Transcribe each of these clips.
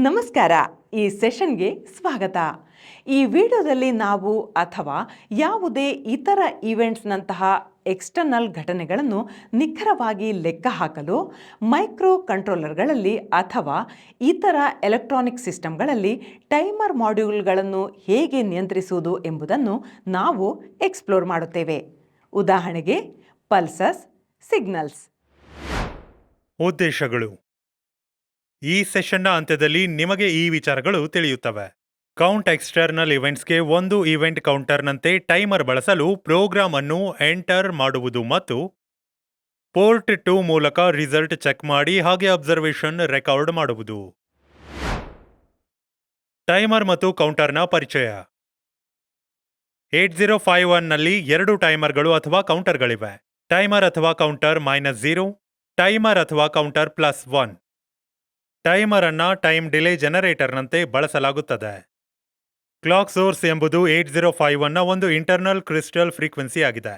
ನಮಸ್ಕಾರ. ಈ ಸೆಷನ್ಗೆ ಸ್ವಾಗತ. ಈ ವಿಡಿಯೋದಲ್ಲಿ ನಾವು ಅಥವಾ ಯಾವುದೇ ಇತರ ಈವೆಂಟ್ಸ್ನಂತಹ ಎಕ್ಸ್ಟರ್ನಲ್ ಘಟನೆಗಳನ್ನು ನಿಖರವಾಗಿ ಲೆಕ್ಕ ಹಾಕಲು ಮೈಕ್ರೋ ಕಂಟ್ರೋಲರ್ಗಳಲ್ಲಿ ಅಥವಾ ಇತರ ಎಲೆಕ್ಟ್ರಾನಿಕ್ ಸಿಸ್ಟಮ್ಗಳಲ್ಲಿ ಟೈಮರ್ ಮಾಡ್ಯೂಲ್ಗಳನ್ನು ಹೇಗೆ ನಿಯಂತ್ರಿಸುವುದು ಎಂಬುದನ್ನು ನಾವು ಎಕ್ಸ್ಪ್ಲೋರ್ ಮಾಡುತ್ತೇವೆ. ಉದಾಹರಣೆಗೆ ಪಲ್ಸಸ್, ಸಿಗ್ನಲ್ಸ್. ಉದ್ದೇಶಗಳು. ಈ ಸೆಷನ್ನ ಅಂತ್ಯದಲ್ಲಿ ನಿಮಗೆ ಈ ವಿಚಾರಗಳು ತಿಳಿಯುತ್ತವೆ. ಕೌಂಟ್ ಎಕ್ಸ್ಟರ್ನಲ್ ಇವೆಂಟ್ಸ್ಗೆ ಒಂದು ಇವೆಂಟ್ ಕೌಂಟರ್ನಂತೆ ಟೈಮರ್ ಬಳಸಲು ಪ್ರೋಗ್ರಾಮ್ ಅನ್ನು ಎಂಟರ್ ಮಾಡುವುದು ಮತ್ತು ಪೋರ್ಟ್ 2 ಮೂಲಕ ರಿಸಲ್ಟ್ ಚೆಕ್ ಮಾಡಿ ಹಾಗೆ ಅಬ್ಸರ್ವೇಷನ್ ರೆಕಾರ್ಡ್ ಮಾಡುವುದು. ಟೈಮರ್ ಮತ್ತು ಕೌಂಟರ್ನ ಪರಿಚಯ. 8051ನಲ್ಲಿ 2 ಟೈಮರ್ಗಳು ಅಥವಾ ಕೌಂಟರ್ಗಳಿವೆ. ಟೈಮರ್ ಅಥವಾ ಕೌಂಟರ್ -0, ಟೈಮರ್ ಅಥವಾ ಕೌಂಟರ್ +1. ಟೈಮರ್ ಅನ್ನ ಟೈಮ್ ಡಿಲೇ ಜನರೇಟರ್ನಂತೆ ಬಳಸಲಾಗುತ್ತದೆ. ಕ್ಲಾಕ್ ಸೋರ್ಸ್ ಎಂಬುದು 8051ನ ಒಂದು ಇಂಟರ್ನಲ್ ಕ್ರಿಸ್ಟಲ್ ಫ್ರೀಕ್ವೆನ್ಸಿ ಆಗಿದೆ.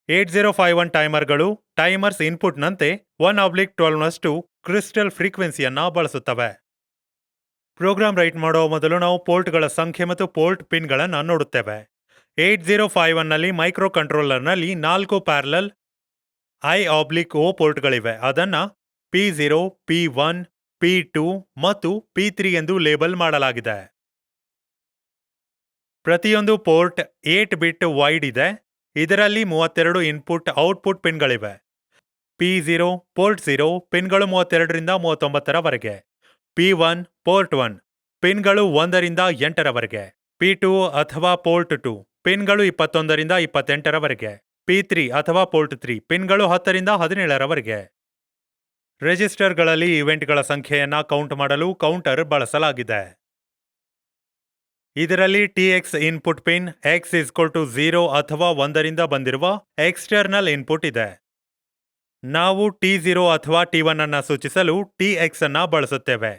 8051 ಟೈಮರ್ಗಳು ಟೈಮರ್ಸ್ ಇನ್ಪುಟ್ನಂತೆ 1/12ನಷ್ಟು ಕ್ರಿಸ್ಟಲ್ ಫ್ರೀಕ್ವೆನ್ಸಿಯನ್ನ ಬಳಸುತ್ತವೆ. ಪ್ರೋಗ್ರಾಂ ರೈಟ್ ಮಾಡುವ ಮೊದಲು ನಾವು ಪೋರ್ಟ್ಗಳ ಸಂಖ್ಯೆ ಮತ್ತು ಪೋರ್ಟ್ ಪಿನ್ಗಳನ್ನು ನೋಡುತ್ತೇವೆ. 8051ನಲ್ಲಿ ಮೈಕ್ರೋ ಕಂಟ್ರೋಲರ್ನಲ್ಲಿ 4 ಪ್ಯಾರಲಲ್ I/O ಪೋರ್ಟ್ಗಳಿವೆ. ಅದನ್ನು P0, P1, P2 ಮತ್ತು P3 ಎಂದು ಲೇಬಲ್ ಮಾಡಲಾಗಿದೆ. ಪ್ರತಿಯೊಂದು ಪೋರ್ಟ್ 8 ಬಿಟ್ ವೈಡ್ ಇದೆ. ಇದರಲ್ಲಿ 32 ಇನ್ಪುಟ್ ಔಟ್ಪುಟ್ ಪಿನ್ಗಳಿವೆ. P0 ಪೋರ್ಟ್ 0 ಪಿನ್ಗಳು 32ರಿಂದ 39ರವರೆಗೆ. P1 ಪೋರ್ಟ್ 1 ಪಿನ್ಗಳು 1ರಿಂದ 8ರವರೆಗೆ. P2 ಅಥವಾ ಪೋರ್ಟ್ 2 ಪಿನ್ಗಳು 21ರಿಂದ 28ರವರೆಗೆ. P3 ಅಥವಾ ಪೋರ್ಟ್ 3 ಪಿನ್ಗಳು 10ರಿಂದ 17ರವರೆಗೆ. ರೆಜಿಸ್ಟರ್ಗಳಲ್ಲಿ ಇವೆಂಟ್ಗಳ ಸಂಖ್ಯೆಯನ್ನು ಕೌಂಟ್ ಮಾಡಲು ಕೌಂಟರ್ ಬಳಸಲಾಗಿದೆ. ಇದರಲ್ಲಿ TX ಇನ್ಪುಟ್ ಪಿನ್ X = 0 ಅಥವಾ 1ರಿಂದ ಬಂದಿರುವ ಎಕ್ಸ್ಟರ್ನಲ್ ಇನ್ಪುಟ್ ಇದೆ. ನಾವು T0 ಅಥವಾ T1 ಅನ್ನು ಸೂಚಿಸಲು TX ಅನ್ನು ಬಳಸುತ್ತೇವೆ.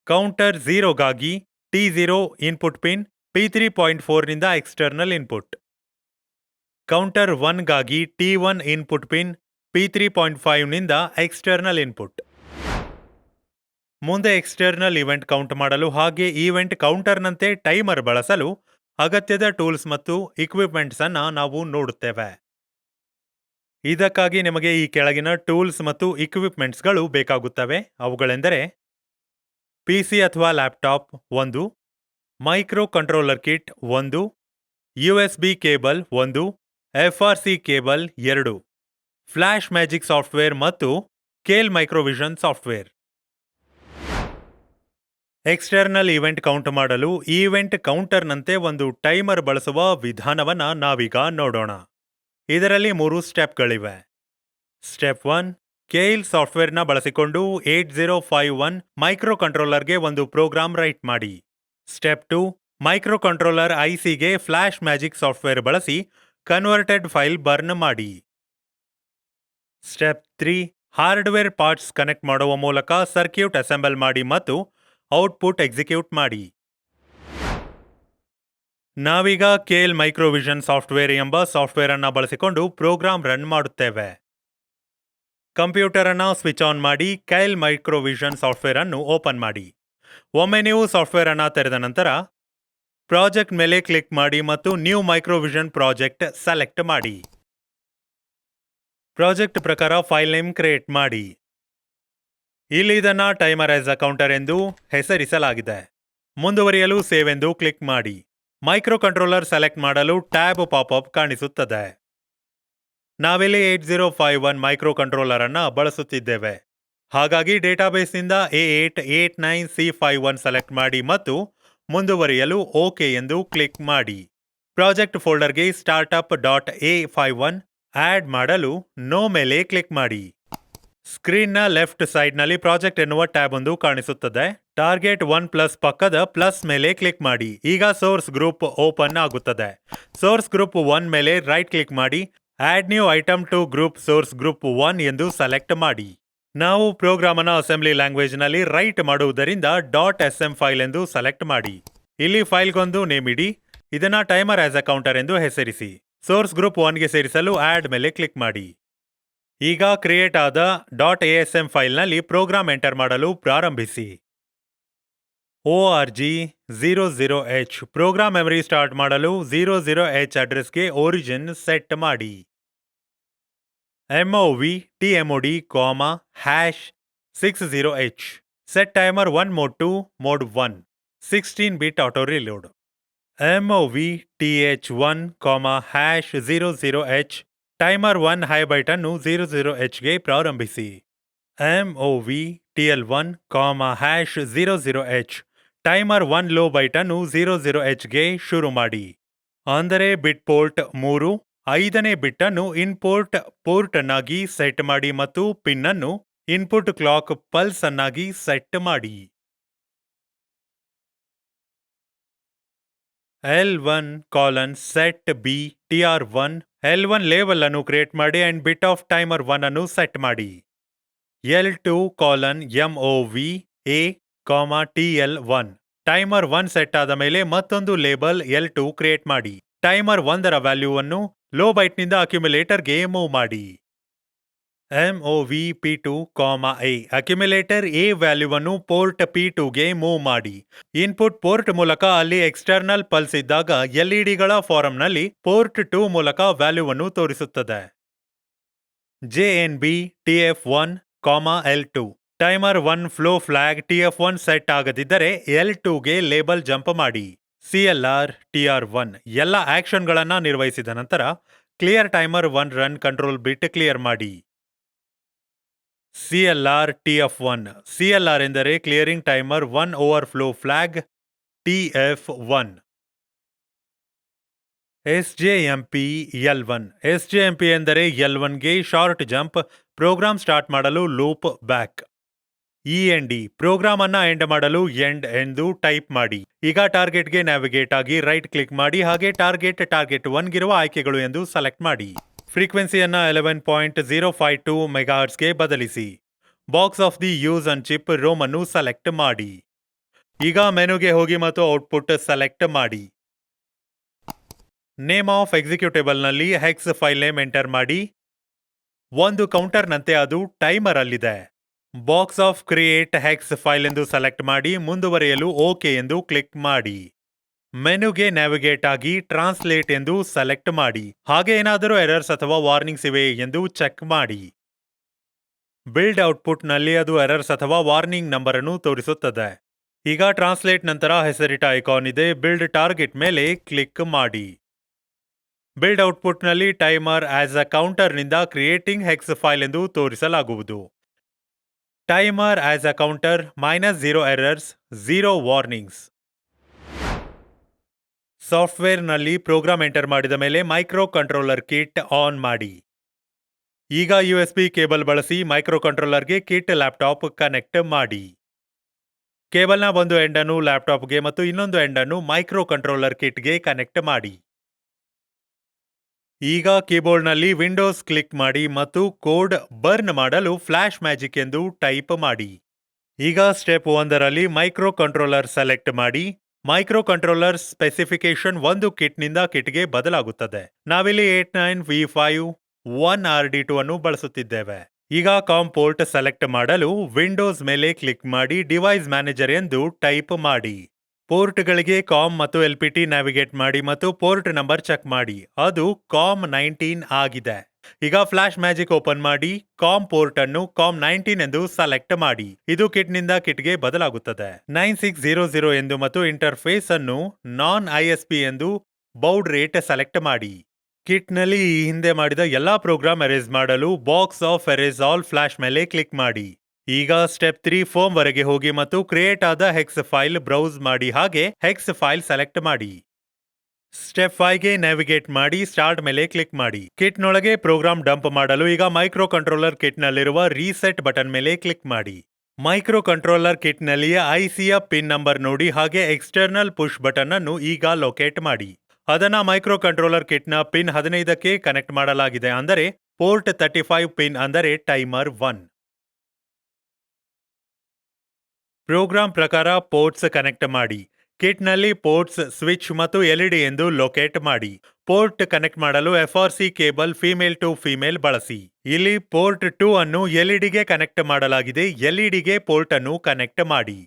ಕೌಂಟರ್ 0ಗಾಗಿ T0 ಇನ್ಪುಟ್ ಪಿನ್ P3.4ನಿಂದ ಎಕ್ಸ್ಟರ್ನಲ್ ಇನ್ಪುಟ್. ಕೌಂಟರ್ 1ಗಾಗಿ T1 ಇನ್ಪುಟ್ ಪಿನ್ P3.5ನಿಂದ ಎಕ್ಸ್ಟರ್ನಲ್ ಇನ್ಪುಟ್. ಮುಂದೆ ಎಕ್ಸ್ಟರ್ನಲ್ ಇವೆಂಟ್ ಕೌಂಟ್ ಮಾಡಲು ಹಾಗೆ ಈವೆಂಟ್ ಕೌಂಟರ್ನಂತೆ ಟೈಮರ್ ಬಳಸಲು ಅಗತ್ಯದ ಟೂಲ್ಸ್ ಮತ್ತು ಇಕ್ವಿಪ್ಮೆಂಟ್ಸ್ ಅನ್ನು ನಾವು ನೋಡುತ್ತೇವೆ. ಇದಕ್ಕಾಗಿ ನಿಮಗೆ ಈ ಕೆಳಗಿನ ಟೂಲ್ಸ್ ಮತ್ತು ಇಕ್ವಿಪ್ಮೆಂಟ್ಸ್ಗಳು ಬೇಕಾಗುತ್ತವೆ. ಅವುಗಳೆಂದರೆ PC ಅಥವಾ laptop 1, micro controller kit 1, USB cable 1, FRC cable 2, flash magic software ಮತ್ತು Keil microvision software. External event count ಮಾಡಲು ಈವೆಂಟ್ ಕೌಂಟರ್ನಂತೆ ಒಂದು ಟೈಮರ್ ಬಳಸುವ ವಿಧಾನವನ್ನು ನಾವೀಗ ನೋಡೋಣ. ಇದರಲ್ಲಿ 3 ಸ್ಟೆಪ್ಗಳಿವೆ. ಸ್ಟೆಪ್ 1, ಕೇಲ್ ಸಾಫ್ಟ್ವೇರ್ನ ಬಳಸಿಕೊಂಡು 8051 ಮೈಕ್ರೋ ಕಂಟ್ರೋಲರ್ಗೆ ಒಂದು ಪ್ರೋಗ್ರಾಂ ರೈಟ್ ಮಾಡಿ. ಸ್ಟೆಪ್ 2, ಮೈಕ್ರೋ ಕಂಟ್ರೋಲರ್ ICಗೆ ಫ್ಲಾಶ್ ಮ್ಯಾಜಿಕ್ ಸಾಫ್ಟ್ವೇರ್ ಬಳಸಿ ಕನ್ವರ್ಟೆಡ್ ಫೈಲ್ ಬರ್ನ್ ಮಾಡಿ. ಸ್ಟೆಪ್ 3, ಹಾರ್ಡ್ವೇರ್ ಪಾರ್ಟ್ಸ್ ಕನೆಕ್ಟ್ ಮಾಡುವ ಮೂಲಕ ಸರ್ಕ್ಯೂಟ್ ಅಸೆಂಬಲ್ ಮಾಡಿ ಮತ್ತು ಔಟ್ಪುಟ್ ಎಕ್ಸಿಕ್ಯೂಟ್ ಮಾಡಿ. ನಾವೀಗ ಕೇಲ್ ಮೈಕ್ರೋವಿಷನ್ ಸಾಫ್ಟ್ವೇರ್ ಎಂಬ ಸಾಫ್ಟ್ವೇರ್ ಅನ್ನು ಬಳಸಿಕೊಂಡು ಪ್ರೋಗ್ರಾಂ ರನ್ ಮಾಡುತ್ತೇವೆ. ಕಂಪ್ಯೂಟರ್ ಅನ್ನು ಸ್ವಿಚ್ ಆನ್ ಮಾಡಿ ಕೇಲ್ ಮೈಕ್ರೋವಿಷನ್ ಸಾಫ್ಟ್ವೇರ್ ಅನ್ನು ಓಪನ್ ಮಾಡಿ. ಒಮ್ಮೆ ನೀವು ಸಾಫ್ಟ್ವೇರ್ ಅನ್ನು ತೆರೆದ ನಂತರ ಪ್ರಾಜೆಕ್ಟ್ ಮೇಲೆ ಕ್ಲಿಕ್ ಮಾಡಿ ಮತ್ತು ನ್ಯೂ ಮೈಕ್ರೋವಿಷನ್ ಪ್ರಾಜೆಕ್ಟ್ ಸೆಲೆಕ್ಟ್ ಮಾಡಿ. ಪ್ರಾಜೆಕ್ಟ್ ಪ್ರಕಾರ ಫೈಲ್ ನೇಮ್ ಕ್ರಿಯೇಟ್ ಮಾಡಿ. ಇಲ್ಲಿ ಇದನ್ನು ಟೈಮರ್ ಆಸ್ ಅ ಕೌಂಟರ್ ಎಂದು ಹೆಸರಿಸಲಾಗಿದೆ. ಮುಂದುವರಿಯಲು ಸೇವ್ ಎಂದು ಕ್ಲಿಕ್ ಮಾಡಿ. ಮೈಕ್ರೋ ಕಂಟ್ರೋಲರ್ ಸೆಲೆಕ್ಟ್ ಮಾಡಲು ಟ್ಯಾಬ್ ಪಾಪ್ಅಪ್ ಕಾಣಿಸುತ್ತದೆ. ನಾವಿಲ್ಲಿ 8051 ಮೈಕ್ರೋ ಕಂಟ್ರೋಲರ್ ಅನ್ನು ಬಳಸುತ್ತಿದ್ದೇವೆ. ಹಾಗಾಗಿ ಡೇಟಾಬೇಸ್ನಿಂದ A889C51 ಸೆಲೆಕ್ಟ್ ಮಾಡಿ ಮತ್ತು ಮುಂದುವರಿಯಲು ಓಕೆ ಎಂದು ಕ್ಲಿಕ್ ಮಾಡಿ. ಪ್ರಾಜೆಕ್ಟ್ ಫೋಲ್ಡರ್ಗೆ startup.a51 ಆಡ್ ಮಾಡಲು ನೋ ಮೇಲೆ ಕ್ಲಿಕ್ ಮಾಡಿ. ಸ್ಕ್ರೀನ್ನ ಲೆಫ್ಟ್ ಸೈಡ್ನಲ್ಲಿ ಪ್ರಾಜೆಕ್ಟ್ ಎನ್ನುವ ಟ್ಯಾಬ್ ಒಂದು ಕಾಣಿಸುತ್ತದೆ. ಟಾರ್ಗೆಟ್ 1+ ಪಕ್ಕದ ಪ್ಲಸ್ ಮೇಲೆ ಕ್ಲಿಕ್ ಮಾಡಿ. ಈಗ ಸೋರ್ಸ್ ಗ್ರೂಪ್ ಓಪನ್ ಆಗುತ್ತದೆ. ಸೋರ್ಸ್ ಗ್ರೂಪ್ 1 ಮೇಲೆ ರೈಟ್ ಕ್ಲಿಕ್ ಮಾಡಿ. Add new item to group source group 1 ಎಂದು ಸೆಲೆಕ್ಟ್ ಮಾಡಿ. ನಾವು ಪ್ರೋಗ್ರಾಮ್ ಅನ್ನು ಅಸೆಂಬ್ಲಿ ಲ್ಯಾಂಗ್ವೇಜ್ನಲ್ಲಿ ರೈಟ್ ಮಾಡುವುದರಿಂದ .sm ಫೈಲ್ ಎಂದು ಸೆಲೆಕ್ಟ್ ಮಾಡಿ. ಇಲ್ಲಿ ಫೈಲ್ಗೊಂದು ನೇಮ್ ಇಡಿ. ಇದನ್ನ ಟೈಮರ್ ಆಸ್ ಅ ಕೌಂಟರ್ ಎಂದು ಹೆಸರಿಸಿ. ಸೋರ್ಸ್ ಗ್ರೂಪ್ 1ಗೆ ಸೇರಿಸಲು ಆಡ್ ಮೇಲೆ ಕ್ಲಿಕ್ ಮಾಡಿ. ಈಗ ಕ್ರಿಯೇಟ್ ಆದ .asm ಫೈಲ್ನಲ್ಲಿ ಪ್ರೋಗ್ರಾಂ ಎಂಟರ್ ಮಾಡಲು ಪ್ರಾರಂಭಿಸಿ. ORG00H ಪ್ರೋಗ್ರಾಂ ಮೆಮರಿ ಸ್ಟಾರ್ಟ್ ಮಾಡಲು 00H ಅಡ್ರೆಸ್ಗೆ ಒರಿಜಿನ್ ಸೆಟ್ ಮಾಡಿ. MOV TMOD, #60H set timer 1 mode 2 mode 1 16-bit auto reload. MOV TH1, #00H timer 1 high byte ಅನ್ನು 00Hಗೆ ಪ್ರಾರಂಭಿಸಿ. MOV TL1, #00H timer 1 low byte ಅನ್ನು 00Hಗೆ ಶುರು ಮಾಡಿ. ಅಂದರೆ ಬಿಟ್ ಪೋರ್ಟ್ 3 5ನೇ ಬಿಟ್ ಅನ್ನು ಇನ್ಪುಟ್ ಪೋರ್ಟ್ ಅನ್ನಾಗಿ ಸೆಟ್ ಮಾಡಿ ಮತ್ತು ಪಿನ್ ಅನ್ನು ಇನ್ಪುಟ್ ಕ್ಲಾಕ್ ಪಲ್ಸ್ ಅನ್ನಾಗಿ ಸೆಟ್ ಮಾಡಿ. L1 set B TR1 L1 label ಅನ್ನು ಕ್ರಿಯೇಟ್ ಮಾಡಿ ಅಂಡ್ ಬಿಟ್ ಆಫ್ ಟೈಮರ್ 1 ಅನ್ನು ಸೆಟ್ ಮಾಡಿ. L2 MOV A, TL1 timer 1 set ಆದ ಮೇಲೆ ಮತ್ತೊಂದು ಲೇಬಲ್ L2 ಕ್ರಿಯೇಟ್ ಮಾಡಿ. ಟೈಮರ್ 1ರ ವ್ಯಾಲ್ಯೂವನ್ನು ಲೋ ಬೈಟ್ನಿಂದ ಅಕ್ಯುಮುಲೇಟರ್ಗೆ ಮೂವ್ ಮಾಡಿ. MOV P2, A accumulator A ವ್ಯಾಲ್ಯೂವನ್ನು ಪೋರ್ಟ್ P2ಗೆ ಮೂವ್ ಮಾಡಿ. ಇನ್ಪುಟ್ ಪೋರ್ಟ್ ಮೂಲಕ ಅಲ್ಲಿ ಎಕ್ಸ್ಟರ್ನಲ್ ಪಲ್ಸ್ ಇದ್ದಾಗ LEDಗಳ ಫಾರಂನಲ್ಲಿ ಪೋರ್ಟ್ 2 ಮೂಲಕ ವ್ಯಾಲ್ಯೂವನ್ನು ತೋರಿಸುತ್ತದೆ. JNB TF1, L2 timer 1 flow flag TF1 set ಆಗದಿದ್ದರೆ L2ಗೆ ಲೇಬಲ್ ಜಂಪ್ ಮಾಡಿ. CLR TR1 ಎಲ್ಲ ಆಕ್ಷನ್ಗಳನ್ನು ನಿರ್ವಹಿಸಿದ ನಂತರ ಕ್ಲಿಯರ್ ಟೈಮರ್ 1 ರನ್ ಕಂಟ್ರೋಲ್ ಬಿಟ್ ಕ್ಲಿಯರ್ ಮಾಡಿ. CLR TF1 CLR ಎಂದರೆ clearing timer 1 overflow flag TF1. SJMP L1 SJMP ಎಂದರೆ L1ಗೆ ಶಾರ್ಟ್ ಜಂಪ್, ಪ್ರೋಗ್ರಾಂ ಸ್ಟಾರ್ಟ್ ಮಾಡಲು loop back. END program ಅನ್ನ ಎಂಡ್ ಮಾಡಲು ಎಂಡ್ ಎಂದು ಟೈಪ್ ಮಾಡಿ. ಈಗ ಟಾರ್ಗೆಟ್ಗೆ ನ್ಯಾವಿಗೇಟ್ ಆಗಿ ರೈಟ್ ಕ್ಲಿಕ್ ಮಾಡಿ ಹಾಗೆ ಟಾರ್ಗೆಟ್ 1 ಗಿರುವ ಆಯ್ಕೆಗಳು ಎಂದು ಸೆಲೆಕ್ಟ್ ಮಾಡಿ. ಫ್ರೀಕ್ವೆನ್ಸಿಯನ್ನ 11.052 ಮೆಗಾಹರ್ಟ್ಸ್ಗೆ ಬದಲಿಸಿ. Box of the use on chip ROM ಅನ್ನು ಸೆಲೆಕ್ಟ್ ಮಾಡಿ. ಈಗ ಮೆನುಗೆ ಹೋಗಿ ಮತ್ತು ಔಟ್ಪುಟ್ ಸೆಲೆಕ್ಟ್ ಮಾಡಿ. ನೇಮ್ ಆಫ್ ಎಕ್ಸಿಕ್ಯೂಟೇಬಲ್ನಲ್ಲಿ ಹೆಕ್ಸ್ ಫೈಲ್ ನೇಮ್ ಎಂಟರ್ ಮಾಡಿ. ಒಂದು ಕೌಂಟರ್ನಂತೆ ಅದು ಟೈಮರ್ ಅಲ್ಲಿದೆ. Box of create hex file ಎಂದು ಸೆಲೆಕ್ಟ್ ಮಾಡಿ. ಮುಂದುವರಿಯಲು ಓಕೆ ಎಂದು ಕ್ಲಿಕ್ ಮಾಡಿ. ಮೆನುಗೆ ನ್ಯಾವಿಗೇಟ್ ಆಗಿ ಟ್ರಾನ್ಸ್ಲೇಟ್ ಎಂದು ಸೆಲೆಕ್ಟ್ ಮಾಡಿ. ಹಾಗೆ ಏನಾದರೂ ಎರರ್ಸ್ ಅಥವಾ ವಾರ್ನಿಂಗ್ಸ್ ಇವೆ ಎಂದು ಚೆಕ್ ಮಾಡಿ. ಬಿಲ್ಡ್ ಔಟ್ಪುಟ್ನಲ್ಲಿ ಅದು ಎರರ್ಸ್ ಅಥವಾ ವಾರ್ನಿಂಗ್ ನಂಬರ್ ಅನ್ನು ತೋರಿಸುತ್ತದೆ. ಈಗ ಟ್ರಾನ್ಸ್ಲೇಟ್ ನಂತರ ಹೆಸರಿಟ ಐಕಾನ್ ಇದೆ. ಬಿಲ್ಡ್ ಟಾರ್ಗೆಟ್ ಮೇಲೆ ಕ್ಲಿಕ್ ಮಾಡಿ. ಬಿಲ್ಡ್ ಔಟ್ಪುಟ್ನಲ್ಲಿ ಟೈಮರ್ ಆಸ್ ಅ ಕೌಂಟರ್ನಿಂದ ಕ್ರಿಯೇಟಿಂಗ್ ಹೆಕ್ಸ್ ಫೈಲ್ ಎಂದು ತೋರಿಸಲಾಗುವುದು. Timer as a counter -0 errors 0 warnings. ಸಾಫ್ಟ್ವೇರ್ನಲ್ಲಿ ಪ್ರೋಗ್ರಾಮ್ ಎಂಟರ್ ಮಾಡಿದ ಮೇಲೆ ಮೈಕ್ರೋ ಕಂಟ್ರೋಲರ್ ಕಿಟ್ ಆನ್ ಮಾಡಿ. ಈಗ USB ಕೇಬಲ್ ಬಳಸಿ ಮೈಕ್ರೋ ಕಂಟ್ರೋಲರ್ಗೆ ಕಿಟ್ ಲ್ಯಾಪ್ಟಾಪ್ ಕನೆಕ್ಟ್ ಮಾಡಿ. ಕೇಬಲ್ನ ಒಂದು ಎಂಡ್ ಅನ್ನು ಲ್ಯಾಪ್ಟಾಪ್ಗೆ ಮತ್ತು ಇನ್ನೊಂದು ಎಂಡ್ ಅನ್ನು ಮೈಕ್ರೋ ಕಂಟ್ರೋಲರ್ ಕಿಟ್ಗೆ ಕನೆಕ್ಟ್ ಮಾಡಿ. ಈಗ ಕೀಬೋರ್ಡ್ನಲ್ಲಿ ವಿಂಡೋಸ್ ಕ್ಲಿಕ್ ಮಾಡಿ ಮತ್ತು ಕೋಡ್ ಬರ್ನ್ ಮಾಡಲು ಫ್ಲಾಶ್ ಮ್ಯಾಜಿಕ್ ಎಂದು ಟೈಪ್ ಮಾಡಿ. ಈಗ ಸ್ಟೆಪ್ 1ರಲ್ಲಿ ಮೈಕ್ರೋ ಕಂಟ್ರೋಲರ್ ಸೆಲೆಕ್ಟ್ ಮಾಡಿ. ಮೈಕ್ರೋ ಕಂಟ್ರೋಲರ್ ಸ್ಪೆಸಿಫಿಕೇಶನ್ ಒಂದು ಕಿಟ್ನಿಂದ ಕಿಟ್ಗೆ ಬದಲಾಗುತ್ತದೆ. ನಾವಿಲ್ಲಿ 89V5 1RD2 ಅನ್ನು ಬಳಸುತ್ತಿದ್ದೇವೆ. ಈಗ ಕಾಮ್ ಪೋರ್ಟ್ ಸೆಲೆಕ್ಟ್ ಮಾಡಲು ವಿಂಡೋಸ್ ಮೇಲೆ ಕ್ಲಿಕ್ ಮಾಡಿ ಡಿವೈಸ್ ಮ್ಯಾನೇಜರ್ ಎಂದು ಟೈಪ್ ಮಾಡಿ. ಪೋರ್ಟ್ಗಳಿಗೆ ಕಾಮ್ ಮತ್ತು LPT ನ್ಯಾವಿಗೇಟ್ ಮಾಡಿ ಮತ್ತು ಪೋರ್ಟ್ ನಂಬರ್ ಚೆಕ್ ಮಾಡಿ. ಅದು COM19 ಆಗಿದೆ. ಈಗ ಫ್ಲಾಶ್ ಮ್ಯಾಜಿಕ್ ಓಪನ್ ಮಾಡಿ ಕಾಮ್ ಪೋರ್ಟ್ ಅನ್ನು COM19 ಎಂದು ಸೆಲೆಕ್ಟ್ ಮಾಡಿ. ಇದು ಕಿಟ್ನಿಂದ ಕಿಟ್ಗೆ ಬದಲಾಗುತ್ತದೆ. 9600 ಎಂದು ಮತ್ತು ಇಂಟರ್ಫೇಸ್ ಅನ್ನು ನಾನ್ ISP ಎಂದು ಬೌಡ್ ರೇಟ್ ಸೆಲೆಕ್ಟ್ ಮಾಡಿ. ಕಿಟ್ನಲ್ಲಿ ಈ ಹಿಂದೆ ಮಾಡಿದ ಎಲ್ಲಾ ಪ್ರೋಗ್ರಾಮ್ ಎರೇಸ್ ಮಾಡಲು box of erase all flash ಮೇಲೆ ಕ್ಲಿಕ್ ಮಾಡಿ. ಈಗ ಸ್ಟೆಪ್ 3 ಫೋಮ್ ವರೆಗೆ ಹೋಗಿ ಮತ್ತು ಕ್ರಿಯೇಟ್ ಆದ ಹೆಕ್ಸ್ ಫೈಲ್ ಬ್ರೌಸ್ ಮಾಡಿ ಹಾಗೆ ಹೆಕ್ಸ್ ಫೈಲ್ ಸೆಲೆಕ್ಟ್ ಮಾಡಿ. ಸ್ಟೆಪ್ 5ಗೆ ನ್ಯಾವಿಗೇಟ್ ಮಾಡಿ ಸ್ಟಾರ್ಟ್ ಮೇಲೆ ಕ್ಲಿಕ್ ಮಾಡಿ. ಕಿಟ್ನೊಳಗೆ ಪ್ರೋಗ್ರಾಮ್ ಡಂಪ್ ಮಾಡಲು ಈಗ ಮೈಕ್ರೋ ಕಂಟ್ರೋಲರ್ ಕಿಟ್ನಲ್ಲಿರುವ ರೀಸೆಟ್ ಬಟನ್ ಮೇಲೆ ಕ್ಲಿಕ್ ಮಾಡಿ. ಮೈಕ್ರೋ ಕಂಟ್ರೋಲರ್ ಕಿಟ್ನಲ್ಲಿಯ ICಯ ಪಿನ್ ನಂಬರ್ ನೋಡಿ ಹಾಗೆ ಎಕ್ಸ್ಟರ್ನಲ್ ಪುಷ್ ಬಟನ್ ಅನ್ನು ಈಗ ಲೊಕೇಟ್ ಮಾಡಿ. ಅದನ್ನ ಮೈಕ್ರೋ ಕಂಟ್ರೋಲರ್ ಕಿಟ್ನ ಪಿನ್ 15ಕ್ಕೆ ಕನೆಕ್ಟ್ ಮಾಡಲಾಗಿದೆ. ಅಂದರೆ ಪೋರ್ಟ್ 35 ಪಿನ್ ಅಂದರೆ ಟೈಮರ್ 1. ಪ್ರೋಗ್ರಾಂ ಪ್ರಕಾರ ಪೋರ್ಟ್ಸ್ ಕನೆಕ್ಟ್ ಮಾಡಿ. ಕಿಟ್ನಲ್ಲಿ ಪೋರ್ಟ್ಸ್, ಸ್ವಿಚ್ ಮತ್ತು LED ಎಂದು ಲೊಕೇಟ್ ಮಾಡಿ. ಪೋರ್ಟ್ ಕನೆಕ್ಟ್ ಮಾಡಲು FRC cable female to female ಬಳಸಿ. ಇಲ್ಲಿ ಪೋರ್ಟ್ 2 ಅನ್ನು LEDಗೆ ಕನೆಕ್ಟ್ ಮಾಡಲಾಗಿದೆ. LEDಗೆ ಪೋರ್ಟ್ ಅನ್ನು ಕನೆಕ್ಟ್ ಮಾಡಿ.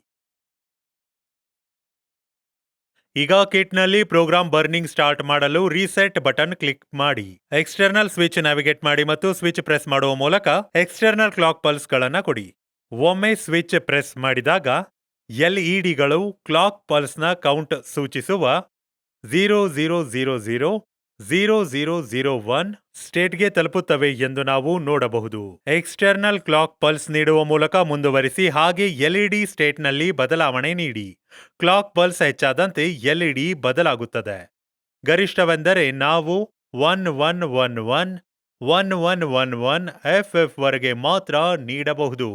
ಈಗ ಕಿಟ್ನಲ್ಲಿ ಪ್ರೋಗ್ರಾಂ ಬರ್ನಿಂಗ್ ಸ್ಟಾರ್ಟ್ ಮಾಡಲು ರೀಸೆಟ್ ಬಟನ್ ಕ್ಲಿಕ್ ಮಾಡಿ. ಎಕ್ಸ್ಟರ್ನಲ್ ಸ್ವಿಚ್ ನ್ಯಾವಿಗೇಟ್ ಮಾಡಿ ಮತ್ತು ಸ್ವಿಚ್ ಪ್ರೆಸ್ ಮಾಡುವ ಮೂಲಕ ಎಕ್ಸ್ಟರ್ನಲ್ ಕ್ಲಾಕ್ ಪಲ್ಸ್ಗಳನ್ನು ಕೊಡಿ. ಒಮ್ಮೆ ಸ್ವಿಚ್ ಪ್ರೆಸ್ ಮಾಡಿದಾಗ ಎಲ್ಇಡಿಗಳು ಕ್ಲಾಕ್ ಪಲ್ಸ್ನ ಕೌಂಟ್ ಸೂಚಿಸುವ 00000001 ಸ್ಟೇಟ್ಗೆ ತಲುಪುತ್ತವೆ ಎಂದು ನಾವು ನೋಡಬಹುದು. ಎಕ್ಸ್ಟರ್ನಲ್ ಕ್ಲಾಕ್ ಪಲ್ಸ್ ನೀಡುವ ಮೂಲಕ ಮುಂದುವರಿಸಿ. ಹಾಗೆ ಎಲ್ಇಡಿ ಸ್ಟೇಟ್ನಲ್ಲಿ ಬದಲಾವಣೆ ನೀಡಿ. ಕ್ಲಾಕ್ ಪಲ್ಸ್ ಹೆಚ್ಚಾದಂತೆ ಎಲ್ಇಡಿ ಬದಲಾಗುತ್ತದೆ. ಗರಿಷ್ಠವೆಂದರೆ ನಾವು 1111 1111 FF ವರೆಗೆ ಮಾತ್ರ ನೀಡಬಹುದು.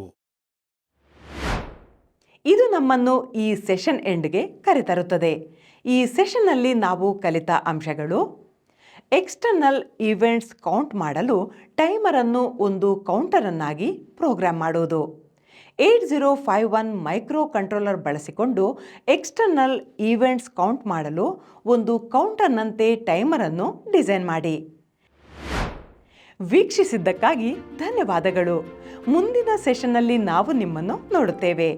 ಇದು ನಮ್ಮನ್ನು ಈ ಸೆಷನ್ ಎಂಡ್ಗೆ ಕರೆತರುತ್ತದೆ. ಈ ಸೆಷನ್ನಲ್ಲಿ ನಾವು ಕಲಿತ ಅಂಶಗಳು: ಎಕ್ಸ್ಟರ್ನಲ್ ಈವೆಂಟ್ಸ್ ಕೌಂಟ್ ಮಾಡಲು ಟೈಮರನ್ನು ಒಂದು ಕೌಂಟರನ್ನಾಗಿ ಪ್ರೋಗ್ರಾಮ್ ಮಾಡುವುದು. 8051 ಮೈಕ್ರೋ ಕಂಟ್ರೋಲರ್ ಬಳಸಿಕೊಂಡು ಎಕ್ಸ್ಟರ್ನಲ್ ಈವೆಂಟ್ಸ್ ಕೌಂಟ್ ಮಾಡಲು ಒಂದು ಕೌಂಟರ್ನಂತೆ ಟೈಮರನ್ನು ಡಿಸೈನ್ ಮಾಡಿ. ವೀಕ್ಷಿಸಿದ್ದಕ್ಕಾಗಿ ಧನ್ಯವಾದಗಳು. ಮುಂದಿನ ಸೆಷನ್ನಲ್ಲಿ ನಾವು ನಿಮ್ಮನ್ನು ನೋಡುತ್ತೇವೆ.